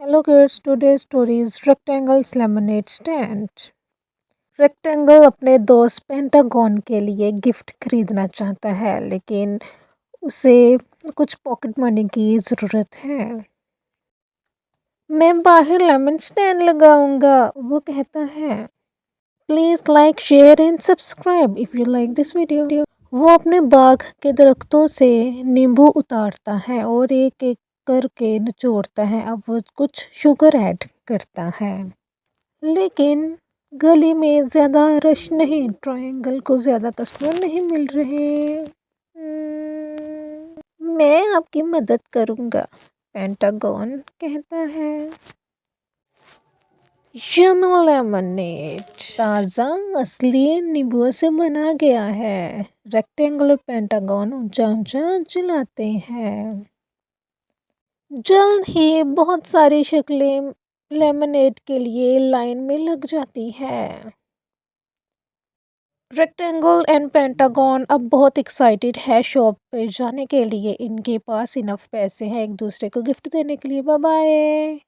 Hello kids, today's story is Rectangle's Lemonade Stand. Rectangle अपने दोस्त pentagon के लिए गिफ्ट खरीदना चाहता है लेकिन उसे कुछ पॉकेट मनी की ज़रूरत है। मैं बाहर लेमन स्टैंड लगाऊंगा, वो कहता है। Please like share and subscribe if you like this video. वो अपने बाग के दरख्तों से नींबू उतारता है और एक एक करके निचोड़ता है। अब वो कुछ शुगर ऐड करता है लेकिन गली में ज़्यादा रश नहीं, ट्रायंगल को ज़्यादा कस्टमर नहीं मिल रहे। मैं आपकी मदद करूँगा, पेंटागन कहता है। यम्मी लेमनेड ताज़ा असली नींबुओं से बना गया है। रेक्टेंगल और पेंटागन ऊंचा ऊंचा चिल्लाते हैं। जल्द ही बहुत सारी शक्लें लेमनेड के लिए लाइन में लग जाती है। रेक्टेंगल एंड पेंटागन अब बहुत एक्साइटेड है शॉप पे जाने के लिए। इनके पास इनफ पैसे हैं एक दूसरे को गिफ्ट देने के लिए। Bye bye.